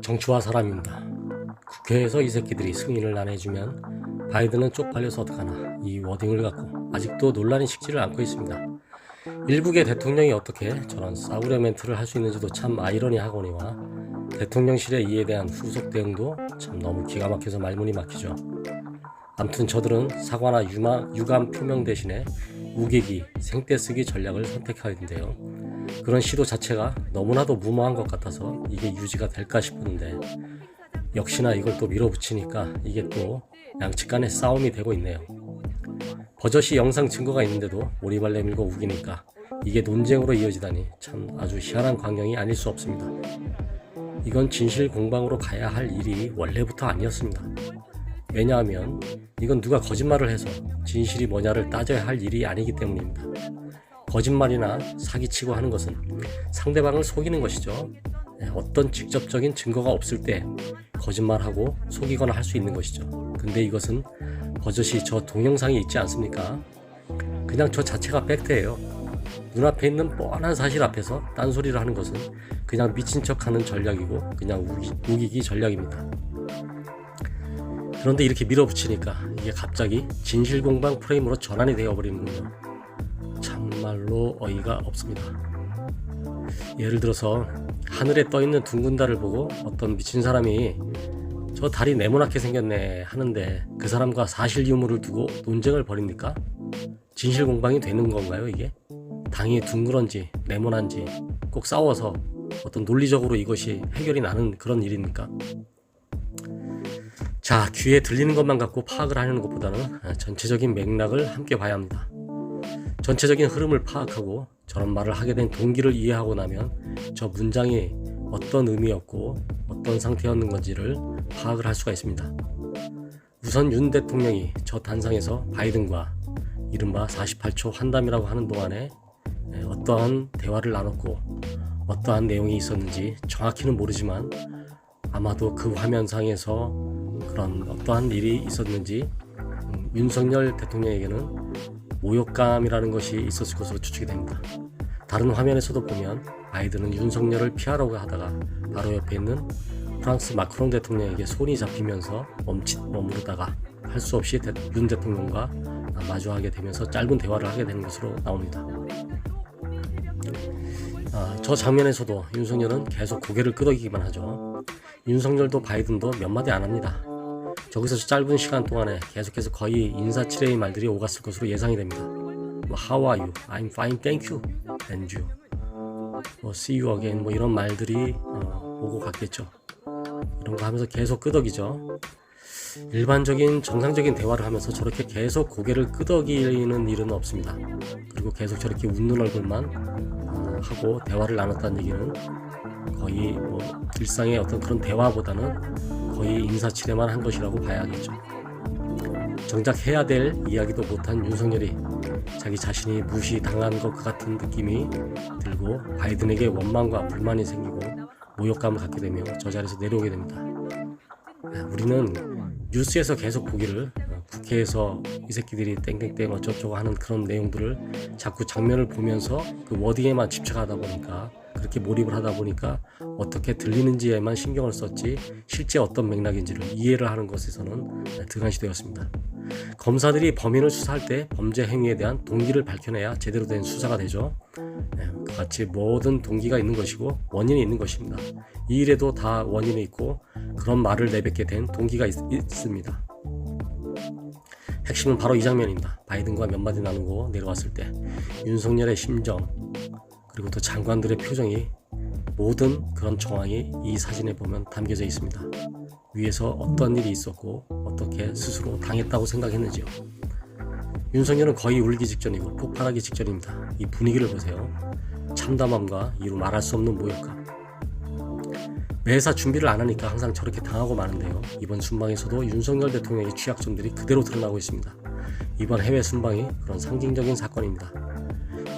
정치와 사람입니다. 국회에서 이 새끼들이 승인을 안 해주면 바이든은 쪽팔려서 어떡하나, 이 워딩을 갖고 아직도 논란이 식지를 않고 있습니다. 일국의 대통령이 어떻게 저런 싸구려 멘트를 할 수 있는지도 참 아이러니하거니와 대통령실의 이에 대한 후속 대응도 참 너무 기가 막혀서 말문이 막히죠. 아무튼 저들은 사과나 유감 표명 대신에 우기기, 생떼쓰기 전략을 선택하는데요. 그런 시도 자체가 너무나도 무모한 것 같아서 이게 유지가 될까 싶었는데 역시나 이걸 또 밀어붙이니까 이게 또 양측 간의 싸움이 되고 있네요. 버젓이 영상 증거가 있는데도 오리발 내밀고 우기니까 이게 논쟁으로 이어지다니 참 아주 희한한 광경이 아닐 수 없습니다. 이건 진실 공방으로 가야 할 일이 원래부터 아니었습니다. 왜냐하면 이건 누가 거짓말을 해서 진실이 뭐냐를 따져야 할 일이 아니기 때문입니다. 거짓말이나 사기치고 하는 것은 상대방을 속이는 것이죠. 어떤 직접적인 증거가 없을 때 거짓말하고 속이거나 할 수 있는 것이죠. 근데 이것은 버젓이 저 동영상이 있지 않습니까? 그냥 저 자체가 팩트예요. 눈앞에 있는 뻔한 사실 앞에서 딴소리를 하는 것은 그냥 미친 척하는 전략이고 그냥 우기기 전략입니다. 그런데 이렇게 밀어붙이니까 이게 갑자기 진실공방 프레임으로 전환이 되어버리는군요. 참말로 어이가 없습니다. 예를 들어서 하늘에 떠있는 둥근 달을 보고 어떤 미친 사람이 저 달이 네모나게 생겼네 하는데 그 사람과 사실 유무를 두고 논쟁을 벌입니까? 진실공방이 되는 건가요 이게? 당이 둥그런지 네모난지 꼭 싸워서 어떤 논리적으로 이것이 해결이 나는 그런 일입니까? 자, 귀에 들리는 것만 갖고 파악을 하려는 것보다는 전체적인 맥락을 함께 봐야 합니다. 전체적인 흐름을 파악하고 저런 말을 하게 된 동기를 이해하고 나면 저 문장이 어떤 의미였고 어떤 상태였는 건지를 파악을 할 수가 있습니다. 우선 윤 대통령이 저 단상에서 바이든과 이른바 48초 환담이라고 하는 동안에 어떠한 대화를 나눴고 어떠한 내용이 있었는지 정확히는 모르지만 아마도 그 화면상에서 그런 어떠한 일이 있었는지 윤석열 대통령에게는 모욕감이라는 것이 있었을 것으로 추측이 됩니다. 다른 화면에서도 보면 바이든은 윤석열을 피하려고 하다가 바로 옆에 있는 프랑스 마크롱 대통령에게 손이 잡히면서 멈칫 머무르다가 할 수 없이 윤 대통령과 마주하게 되면서 짧은 대화를 하게 되는 것으로 나옵니다. 저 장면에서도 윤석열은 계속 고개를 끄덕이기만 하죠. 윤석열도 바이든도 몇 마디 안 합니다. 저기서 짧은 시간 동안에 계속해서 거의 인사치레의 말들이 오갔을 것으로 예상이 됩니다. How are you? I'm fine, thank you. And you? See you again. 이런 말들이 오고 갔겠죠. 이런 거 하면서 계속 끄덕이죠. 일반적인 정상적인 대화를 하면서 저렇게 계속 고개를 끄덕이는 일은 없습니다. 그리고 계속 저렇게 웃는 얼굴만 하고 대화를 나눴다는 얘기는 거의 일상의 어떤 그런 대화보다는 거의 인사치레만 한 것이라고 봐야겠죠. 정작 해야 될 이야기도 못한 윤석열이 자기 자신이 무시당한 것 같은 느낌이 들고 바이든에게 원망과 불만이 생기고 모욕감을 갖게 되며 저 자리에서 내려오게 됩니다. 우리는 뉴스에서 계속 보기를 국회에서 이 새끼들이 땡땡땡 어쩌고저쩌고 하는 그런 내용들을 자꾸 장면을 보면서 그 워딩에만 집착하다 보니까 그렇게 몰입을 하다 보니까 어떻게 들리는지에만 신경을 썼지 실제 어떤 맥락인지를 이해를 하는 것에서는 등한시 되었습니다. 검사들이 범인을 수사할 때 범죄 행위에 대한 동기를 밝혀내야 제대로 된 수사가 되죠. 그같이 모든 동기가 있는 것이고 원인이 있는 것입니다. 이 일에도 다 원인이 있고 그런 말을 내뱉게 된 동기가 있습니다. 핵심은 바로 이 장면입니다. 바이든과 몇 마디 나누고 내려왔을 때 윤석열의 심정 그리고 또 장관들의 표정이 모든 그런 정황이 이 사진에 보면 담겨져 있습니다. 위에서 어떤 일이 있었고 어떻게 스스로 당했다고 생각했는지요. 윤석열은 거의 울기 직전이고 폭발하기 직전입니다. 이 분위기를 보세요. 참담함과 이루 말할 수 없는 모욕감. 매사 준비를 안 하니까 항상 저렇게 당하고 마는데요. 이번 순방에서도 윤석열 대통령의 취약점들이 그대로 드러나고 있습니다. 이번 해외 순방이 그런 상징적인 사건입니다.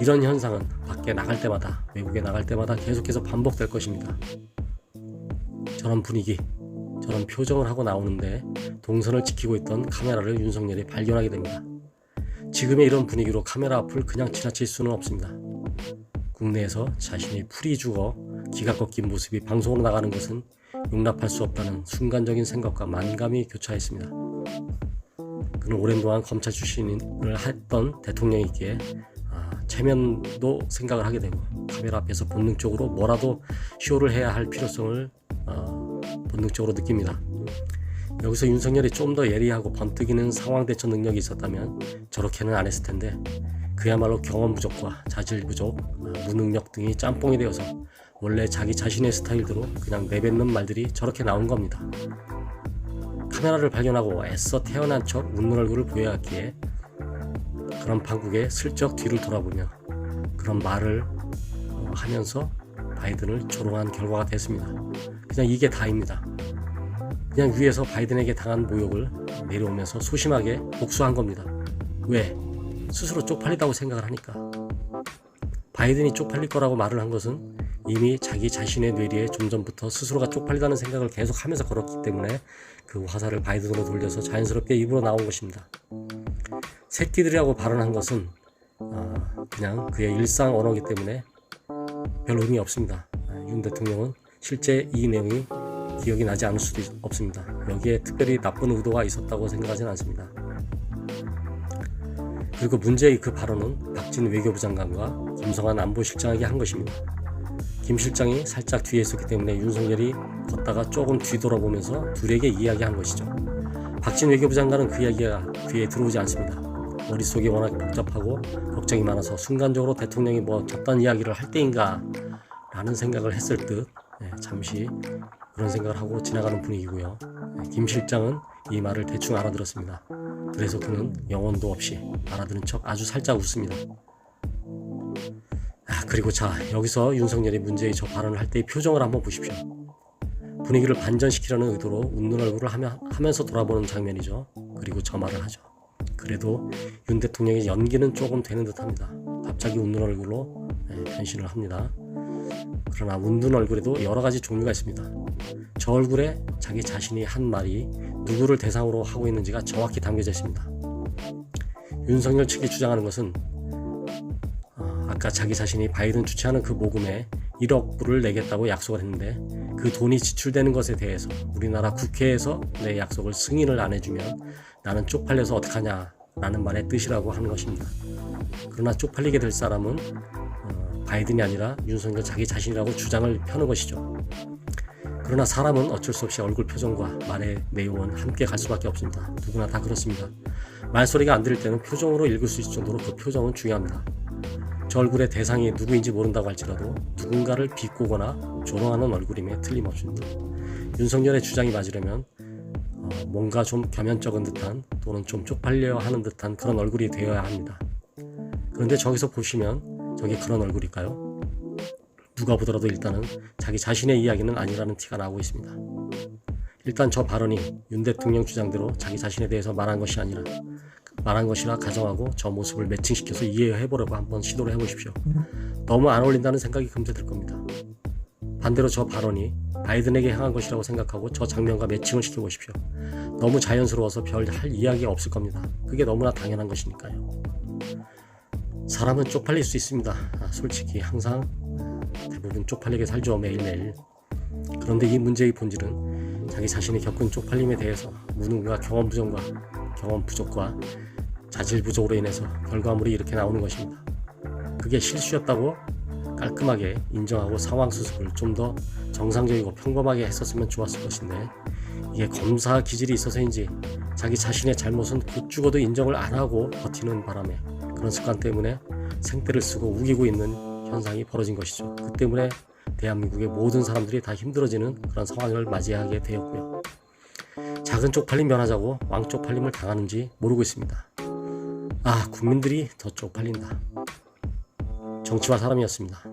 이런 현상은 밖에 나갈 때마다 외국에 나갈 때마다 계속해서 반복될 것입니다. 저런 분위기, 저런 표정을 하고 나오는데 동선을 지키고 있던 카메라를 윤석열이 발견하게 됩니다. 지금의 이런 분위기로 카메라 앞을 그냥 지나칠 수는 없습니다. 국내에서 자신이 풀이 죽어 기가 꺾인 모습이 방송으로 나가는 것은 용납할 수 없다는 순간적인 생각과 만감이 교차했습니다. 그는 오랜 동안 검찰 출신을 했던 대통령이기에 체면도 생각을 하게 되고 카메라 앞에서 본능적으로 뭐라도 쇼를 해야 할 필요성을 본능적으로 느낍니다. 여기서 윤석열이 좀 더 예리하고 번뜩이는 상황 대처 능력이 있었다면 저렇게는 안 했을 텐데 그야말로 경험 부족과 자질 부족, 무능력 등이 짬뽕이 되어서 원래 자기 자신의 스타일대로 그냥 내뱉는 말들이 저렇게 나온 겁니다. 카메라를 발견하고 애써 태어난 척 웃는 얼굴을 보여왔기에 그런 판국에 슬쩍 뒤를 돌아보며 그런 말을 하면서 바이든을 조롱한 결과가 됐습니다. 그냥 이게 다입니다. 그냥 위에서 바이든에게 당한 모욕을 내려오면서 소심하게 복수한 겁니다. 왜? 스스로 쪽팔리다고 생각을 하니까. 바이든이 쪽팔릴 거라고 말을 한 것은 이미 자기 자신의 뇌리에 좀 전부터 스스로가 쪽팔리다는 생각을 계속하면서 걸었기 때문에 그 화살을 바이든으로 돌려서 자연스럽게 입으로 나온 것입니다. 새끼들이라고 발언한 것은 그냥 그의 일상 언어이기 때문에 별 의미 없습니다. 윤 대통령은 실제 이 내용이 기억이 나지 않을 수도 없습니다. 여기에 특별히 나쁜 의도가 있었다고 생각하지는 않습니다. 그리고 문제의 그 발언은 박진 외교부 장관과 김성한 안보실장에게 한 것입니다. 김 실장이 살짝 뒤에 있었기 때문에 윤석열이 걷다가 조금 뒤돌아보면서 둘에게 이야기한 것이죠. 박진 외교부 장관은 그 이야기가 귀에 들어오지 않습니다. 머릿속이 워낙 복잡하고 걱정이 많아서 순간적으로 대통령이 뭐 저딴 이야기를 할 때인가 라는 생각을 했을 듯 잠시 그런 생각을 하고 지나가는 분위기고요. 김 실장은 이 말을 대충 알아들었습니다. 그래서 그는 영혼도 없이 알아들은 척 아주 살짝 웃습니다. 그리고 자, 여기서 윤석열이 문제의 저 발언을 할 때의 표정을 한번 보십시오. 분위기를 반전시키려는 의도로 웃는 얼굴을 하면서 돌아보는 장면이죠. 그리고 저 말을 하죠. 그래도 윤 대통령의 연기는 조금 되는 듯합니다. 갑자기 웃는 얼굴로 변신을 합니다. 그러나 웃는 얼굴에도 여러 가지 종류가 있습니다. 저 얼굴에 자기 자신이 한 말이 누구를 대상으로 하고 있는지가 정확히 담겨져 있습니다. 윤석열 측이 주장하는 것은 아까 자기 자신이 바이든 주최하는 그 모금에 1억 불을 내겠다고 약속을 했는데 그 돈이 지출되는 것에 대해서 우리나라 국회에서 내 약속을 승인을 안 해주면 나는 쪽팔려서 어떡하냐 라는 말의 뜻이라고 하는 것입니다. 그러나 쪽팔리게 될 사람은 바이든이 아니라 윤석열 자기 자신이라고 주장을 펴는 것이죠. 그러나 사람은 어쩔 수 없이 얼굴 표정과 말의 내용은 함께 갈 수밖에 없습니다. 누구나 다 그렇습니다. 말소리가 안 들릴 때는 표정으로 읽을 수 있을 정도로 그 표정은 중요합니다. 저 얼굴의 대상이 누구인지 모른다고 할지라도 누군가를 비꼬거나 조롱하는 얼굴임에 틀림없습니다. 윤석열의 주장이 맞으려면 뭔가 좀 겸연쩍은 듯한 또는 좀 쪽팔려 하는 듯한 그런 얼굴이 되어야 합니다. 그런데 저기서 보시면 저게 그런 얼굴일까요? 누가 보더라도 일단은 자기 자신의 이야기는 아니라는 티가 나고 있습니다. 일단 저 발언이 윤 대통령 주장대로 자기 자신에 대해서 말한 것이라 가정하고 저 모습을 매칭시켜서 이해해보려고 한번 시도를 해보십시오. 너무 안 어울린다는 생각이 금세 들 겁니다. 반대로 저 발언이 바이든에게 향한 것이라고 생각하고 저 장면과 매칭을 시켜보십시오. 너무 자연스러워서 별 할 이야기가 없을 겁니다. 그게 너무나 당연한 것이니까요. 사람은 쪽팔릴 수 있습니다. 솔직히 항상 대부분 쪽팔리게 살죠, 매일매일. 그런데 이 문제의 본질은 자기 자신이 겪은 쪽팔림에 대해서 무능과 경험 부족과 자질 부족으로 인해서 결과물이 이렇게 나오는 것입니다. 그게 실수였다고 깔끔하게 인정하고 상황 수습을 좀 더 정상적이고 평범하게 했었으면 좋았을 것인데 이게 검사 기질이 있어서인지 자기 자신의 잘못은 곧 죽어도 인정을 안 하고 버티는 바람에 그런 습관 때문에 생떼를 쓰고 우기고 있는 현상이 벌어진 것이죠. 그 때문에 대한민국의 모든 사람들이 다 힘들어지는 그런 상황을 맞이하게 되었고요. 작은 쪽팔림 면하자고 왕 쪽팔림을 당하는지 모르고 있습니다. 국민들이 더 쪽팔린다. 정치와 사람이었습니다.